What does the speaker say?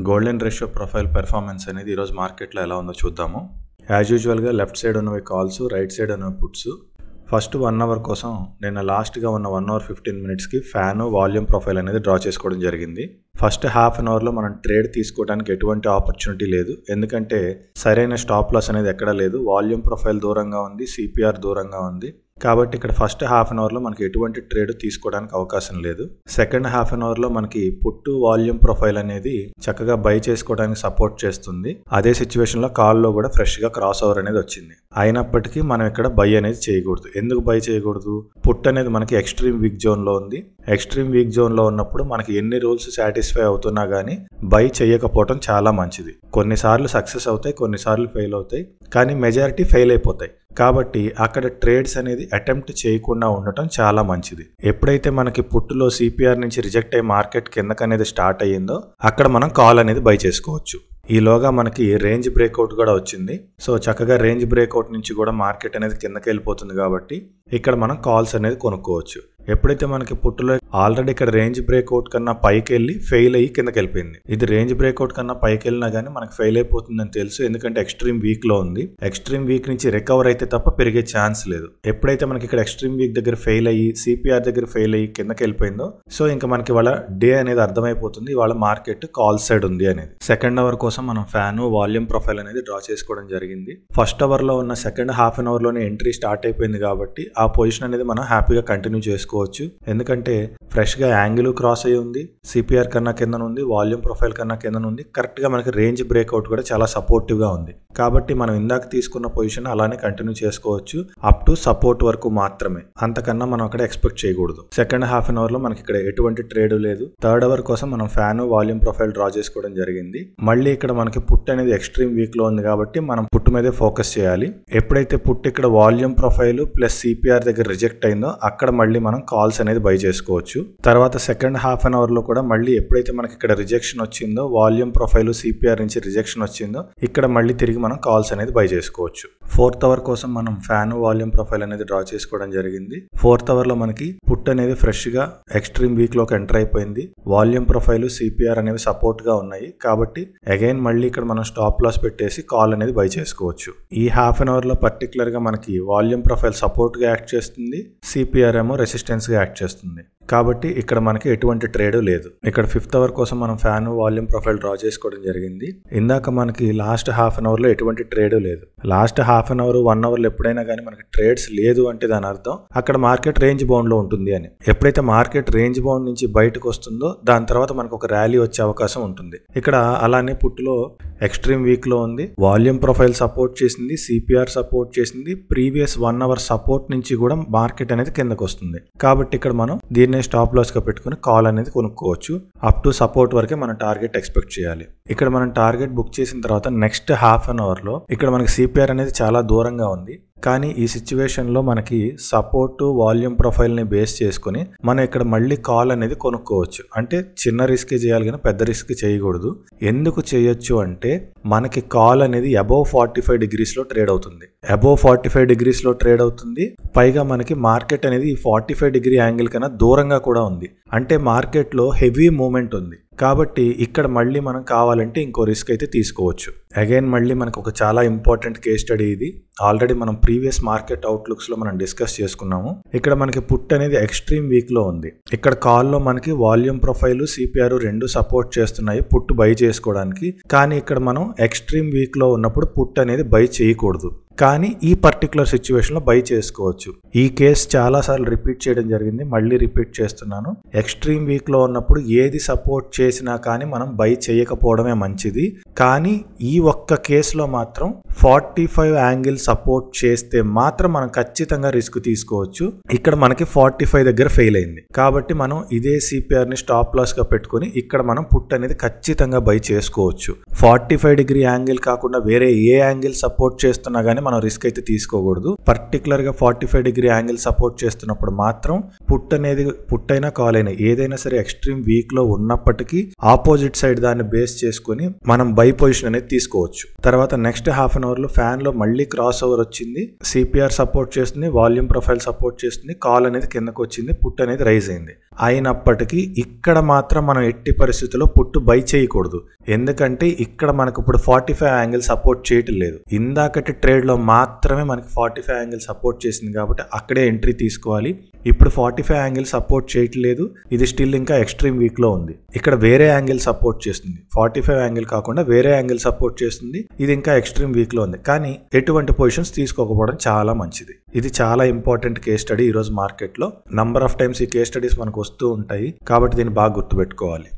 Golden ratio profile performance అనేది ఈరోజు మార్కెట్లో ఎలా ఉందో చూద్దాము. యాజ్ యూజువల్గా లెఫ్ట్ సైడ్ ఉన్నవి కాల్స్, రైట్ సైడ్ ఉన్నవి పుట్స్. ఫస్ట్ 1 అవర్ కోసం నేను లాస్ట్గా ఉన్న 1 అవర్ 15 మినిట్స్కి ఫ్యాన్ వాల్యూమ్ ప్రొఫైల్ అనేది డ్రా చేసుకోవడం జరిగింది. ఫస్ట్ హాఫ్ అన్ అవర్లో మనం ట్రేడ్ తీసుకోవడానికి ఎటువంటి ఆపర్చునిటీ లేదు, ఎందుకంటే సరైన స్టాప్ లాస్ అనేది ఎక్కడా లేదు. వాల్యూమ్ ప్రొఫైల్ దూరంగా ఉంది, సిపిఆర్ దూరంగా ఉంది. కాబట్టి ఇక్కడ ఫస్ట్ హాఫ్ అన్ అవర్లో మనకి ఎటువంటి ట్రేడ్ తీసుకోవడానికి అవకాశం లేదు. సెకండ్ హాఫ్ అన్ అవర్లో మనకి పుట్టు వాల్యూమ్ ప్రొఫైల్ అనేది చక్కగా బై చేసుకోవడానికి సపోర్ట్ చేస్తుంది. అదే సిచ్యువేషన్లో కాల్లో కూడా ఫ్రెష్గా క్రాస్ ఓవర్ అనేది వచ్చింది. అయినప్పటికీ మనం ఇక్కడ బై అనేది చేయకూడదు. ఎందుకు బై చేయకూడదు? పుట్ అనేది మనకి ఎక్స్ట్రీమ్ వీక్ జోన్లో ఉంది. ఎక్స్ట్రీమ్ వీక్ జోన్లో ఉన్నప్పుడు మనకి ఎన్ని రూల్స్ సాటిస్ఫై అవుతున్నా కానీ బై చేయకపోవడం చాలా మంచిది. కొన్నిసార్లు సక్సెస్ అవుతాయి, కొన్నిసార్లు ఫెయిల్ అవుతాయి, కానీ మెజారిటీ ఫెయిల్ అయిపోతాయి. కాబట్టి అక్కడ ట్రేడ్స్ అనేది అటెంప్ట్ చేయకుండా ఉండటం చాలా మంచిది. ఎప్పుడైతే మనకి పుట్టులో సిపిఆర్ నుంచి రిజెక్ట్ అయ్యి మార్కెట్ కిందకి అనేది స్టార్ట్ అయ్యిందో అక్కడ మనం కాల్ అనేది బై చేసుకోవచ్చు. ఈలోగా మనకి రేంజ్ బ్రేక్అవుట్ కూడా వచ్చింది. సో చక్కగా రేంజ్ బ్రేక్అవుట్ నుంచి కూడా మార్కెట్ అనేది కిందకి వెళ్ళిపోతుంది కాబట్టి ఇక్కడ మనం కాల్స్ అనేది కొనుక్కోవచ్చు. ఎప్పుడైతే మనకి పుట్టులో ఆల్రెడీ ఇక్కడ రేంజ్ బ్రేక్అవుట్ కన్నా పైకి వెళ్ళి ఫెయిల్ అయ్యి కిందకి వెళ్ళిపోయింది. ఇది రేంజ్ బ్రేక్అవుట్ కన్నా పైకి వెళ్ళినా కానీ మనకి ఫెయిల్ అయిపోతుందని తెలుసు, ఎందుకంటే ఎక్స్ట్రీమ్ వీక్ లో ఉంది. ఎక్స్ట్రీమ్ వీక్ నుంచి రికవర్ అయితే తప్ప పెరిగే ఛాన్స్ లేదు. ఎప్పుడైతే మనకి ఇక్కడ ఎక్స్ట్రీమ్ వీక్ దగ్గర ఫెయిల్ అయ్యి సిపిఆర్ దగ్గర ఫెయిల్ అయ్యి కిందకి వెళ్ళిపోయిందో సో ఇంకా మనకి ఇవాళ డే అనేది అర్థమైపోతుంది, ఇవాళ మార్కెట్ కాల్ సైడ్ ఉంది అనేది. సెకండ్ అవర్ కోసం మనం ఫ్యాన్ వాల్యూమ్ ప్రొఫైల్ అనేది డ్రా చేసుకోవడం జరిగింది. ఫస్ట్ అవర్ లో ఉన్న సెకండ్ హాఫ్ అన్ అవర్ లోనే ఎంట్రీ స్టార్ట్ అయిపోయింది కాబట్టి ఆ పొజిషన్ అనేది మనం హ్యాపీగా కంటిన్యూ చేసుకోవచ్చు. ఎందుకంటే ఫ్రెష్ గా యాంగిల్ క్రాస్ అయ్యి ఉంది, సిపిఆర్ కన్నా కింద ఉంది, వాల్యూమ్ ప్రొఫైల్ కన్నా కింద ఉంది. కరెక్ట్ గా మనకి రేంజ్ బ్రేక్అవుట్ కూడా చాలా సపోర్టివ్ గా ఉంది. కాబట్టి మనం ఇందాక తీసుకున్న పొజిషన్ అలానే కంటిన్యూ చేసుకోవచ్చు అప్ టు సపోర్ట్ వరకు మాత్రమే, అంతకన్నా మనం అక్కడ ఎక్స్పెక్ట్ చేయకూడదు. సెకండ్ హాఫ్ అన్ అవర్ లో మనకి ఇక్కడ ఎటువంటి ట్రేడ్ లేదు. థర్డ్ అవర్ కోసం మనం ఫ్యాన్ వాల్యూమ్ ప్రొఫైల్ డ్రా చేసుకోవడం జరిగింది. మళ్ళీ ఇక్కడ మనకి పుట్ అనేది ఎక్స్ట్రీమ్ వీక్ లో ఉంది కాబట్టి మనం పుట్ మీదే ఫోకస్ చేయాలి. ఎప్పుడైతే పుట్ ఇక్కడ వాల్యూమ్ ప్రొఫైల్ ప్లస్ సిపిఆర్ దగ్గర రిజెక్ట్ అయిందో అక్కడ మళ్ళీ మనం కాల్స్ అనేది బై చేసుకోవచ్చు. తర్వాత సెకండ్ హాఫ్ అన్ అవర్ లో కూడా మళ్ళీ ఎప్పుడైతే మనకి ఇక్కడ రిజెక్షన్ వచ్చిందో, వాల్యూమ్ ప్రొఫైల్ సిపిఆర్ నుంచి రిజెక్షన్ వచ్చిందో ఇక్కడ మళ్ళీ తిరిగి మనం కాల్స్ అనేది బై చేసుకోవచ్చు. ఫోర్త్ అవర్ కోసం మనం ఫ్యాన్ వాల్యూమ్ ప్రొఫైల్ అనేది డ్రా చేసుకోవడం జరిగింది. ఫోర్త్ అవర్ లో మనకి పుట్ అనేది ఫ్రెష్ గా ఎక్స్ట్రీమ్ వీక్ లోకి ఎంటర్ అయిపోయింది. వాల్యూమ్ ప్రొఫైల్ సిపిఆర్ అనేవి సపోర్ట్ గా ఉన్నాయి కాబట్టి అగైన్ మళ్ళీ ఇక్కడ మనం స్టాప్ లాస్ పెట్టేసి కాల్ అనేది బై చేసుకోవచ్చు. ఈ హాఫ్ అన్ అవర్ లో పర్టికులర్ గా మనకి వాల్యూమ్ ప్రొఫైల్ సపోర్ట్ గా యాక్ట్ చేస్తుంది, సిపిఆర్ ఏమో రెసిస్టెన్స్ గా యాక్ట్ చేస్తుంది. కాబట్టి ఇక్కడ మనకి ఎటువంటి ట్రేడ్ లేదు. ఇక్కడ ఫిఫ్త్ అవర్ కోసం మనం ఫ్యాన్ వాల్యూమ్ ప్రొఫైల్ డ్రా చేసుకోవడం జరిగింది. ఇందాక మనకి లాస్ట్ హాఫ్ అన్ అవర్ లో ఎటువంటి ట్రేడ్ లేదు. Last half an hour 1 hour లో ఎప్పుడైనా కానీ మనకి ట్రేడ్స్ లేదు అంటే దాని అర్థం అక్కడ మార్కెట్ రేంజ్ బౌండ్ లో ఉంటుంది అని. ఎప్పుడైతే మార్కెట్ రేంజ్ బౌండ్ నుంచి బయటకు వస్తుందో దాని తర్వాత మనకు ఒక ర్యాలీ వచ్చే అవకాశం ఉంటుంది. ఇక్కడ అలానే పుట్టులో ఎక్స్ట్రీమ్ వీక్ లో ఉంది, వాల్యూమ్ ప్రొఫైల్ సపోర్ట్ చేసింది, సిపిఆర్ సపోర్ట్ చేసింది, ప్రీవియస్ 1 అవర్ సపోర్ట్ నుంచి కూడా మార్కెట్ అనేది కిందకు వస్తుంది. కాబట్టి ఇక్కడ మనం దీన్ని స్టాప్ లాస్ గా పెట్టుకుని కాల్ అనేది కొనుక్కోవచ్చు. అప్ టు సపోర్ట్ వరకే మనం టార్గెట్ ఎక్స్పెక్ట్ చేయాలి. ఇక్కడ మనం టార్గెట్ బుక్ చేసిన తర్వాత నెక్స్ట్ హాఫ్ అన్ అవర్ లో ఇక్కడ మనకి సిపిఆర్ అనేది చాలా దూరంగా ఉంది. కానీ ఈ సిచ్యువేషన్ లో మనకి సపోర్ట్ వాల్యూమ్ ప్రొఫైల్ ని బేస్ చేసుకుని మనం ఇక్కడ మళ్ళీ కాల్ అనేది కొనుక్కోవచ్చు. అంటే చిన్న రిస్క్ చేయాలి కానీ పెద్ద రిస్క్ చేయకూడదు. ఎందుకు చేయొచ్చు అంటే మనకి కాల్ అనేది అబౌవ్ 45 డిగ్రీస్ లో ట్రేడ్ అవుతుంది. అబౌవ్ 45 డిగ్రీస్ లో ట్రేడ్ అవుతుంది. పైగా మనకి మార్కెట్ అనేది ఈ 45 డిగ్రీ యాంగిల్ కన్నా దూరంగా కూడా ఉంది. అంటే మార్కెట్ లో హెవీ మూమెంట్ ఉంది. కాబట్టి ఇక్కడ మళ్ళీ మనం కావాలంటే ఇంకో రిస్క్ అయితే తీసుకోవచ్చు. అగైన్ మళ్ళీ మనకు ఒక చాలా ఇంపార్టెంట్ కేస్ స్టడీ ఇది. ఆల్రెడీ మనం ప్రీవియస్ మార్కెట్ అవుట్లుక్స్ లో మనం డిస్కస్ చేసుకున్నాము. ఇక్కడ మనకి పుట్ అనేది ఎక్స్ట్రీమ్ వీక్ లో ఉంది. ఇక్కడ కాల్ లో మనకి వాల్యూమ్ ప్రొఫైల్ సిపిఆర్ రెండు సపోర్ట్ చేస్తున్నాయి పుట్ బై చేసుకోవడానికి. కానీ ఇక్కడ మనం ఎక్స్ట్రీమ్ వీక్ లో ఉన్నప్పుడు పుట్ అనేది బై చేయకూడదు. కానీ ఈ పర్టికులర్ సిచ్యువేషన్ లో బై చేసుకోవచ్చు. ఈ కేసు చాలా సార్లు రిపీట్ చేయడం జరిగింది, మళ్ళీ రిపీట్ చేస్తున్నాను. ఎక్స్ట్రీమ్ వీక్ లో ఉన్నప్పుడు ఏది సపోర్ట్ చేసినా కానీ మనం బై చేయకపోవడమే మంచిది. కానీ ఈ ఒక్క కేసులో మాత్రం 45 యాంగిల్ సపోర్ట్ చేస్తే మాత్రం మనం ఖచ్చితంగా రిస్క్ తీసుకోవచ్చు. ఇక్కడ మనకి 45 దగ్గర ఫెయిల్ అయింది కాబట్టి మనం ఇదే సిపిఆర్ ని స్టాప్ లాస్ గా పెట్టుకుని ఇక్కడ మనం పుట్ అనేది ఖచ్చితంగా బై చేసుకోవచ్చు. 45 డిగ్రీ యాంగిల్ కాకుండా వేరే ఏ యాంగిల్ సపోర్ట్ చేస్తున్నా గానీ మనం రిస్క్ అయితే తీసుకోకూడదు. పర్టికులర్ గా 45 డిగ్రీ యాంగిల్ సపోర్ట్ చేస్తున్నప్పుడు మాత్రం పుట్ అయినా కాల్ అయినా ఏదైనా సరే ఎక్స్ట్రీమ్ వీక్ లో ఉన్నప్పటికీ ఆపోజిట్ సైడ్ దాన్ని బేస్ చేసుకుని మనం బై పొజిషన్ అనేది తీసుకోవచ్చు. తర్వాత నెక్స్ట్ హాఫ్ అన్ అవర్ లో ఫ్యాన్ లో మళ్ళీ క్రాస్ ఓవర్ వచ్చింది, సిపిఆర్ సపోర్ట్ చేస్తుంది, వాల్యూమ్ ప్రొఫైల్ సపోర్ట్ చేస్తుంది, కాల్ అనేది కిందకు వచ్చింది, పుట్ అనేది రైజ్ అయింది. అయినప్పటికీ ఇక్కడ మాత్రం మనం ఎట్టి పరిస్థితుల్లో పుట్టు బై చేయకూడదు. ఎందుకంటే ఇక్కడ మనకు ఇప్పుడు 45 యాంగిల్ సపోర్ట్ చేయటం లేదు. ఇందాకటి ట్రేడ్ లో మాత్రమే మనకి 45 యాంగిల్ సపోర్ట్ చేసింది కాబట్టి అక్కడే ఎంట్రీ తీసుకోవాలి. ఇప్పుడు 45 యాంగిల్ సపోర్ట్ చేయట్లేదు, ఇది స్టిల్ ఇంకా ఎక్స్ట్రీమ్ వీక్ లో ఉంది. ఇక్కడ వేరే యాంగిల్ సపోర్ట్ చేస్తుంది, 45 యాంగిల్ కాకుండా వేరే యాంగిల్ సపోర్ట్ చేస్తుంది, ఇది ఇంకా ఎక్స్ట్రీమ్ వీక్ లో ఉంది. కానీ ఎటువంటి పొజిషన్స్ తీసుకోకపోవడం చాలా మంచిది. ఇది చాలా ఇంపార్టెంట్ కేస్ స్టడీ ఈ రోజు మార్కెట్ లో. నంబర్ ఆఫ్ టైమ్స్ ఈ కేస్ స్టడీస్ మనకు వస్తూ ఉంటాయి కాబట్టి దీన్ని బాగా గుర్తుపెట్టుకోవాలి.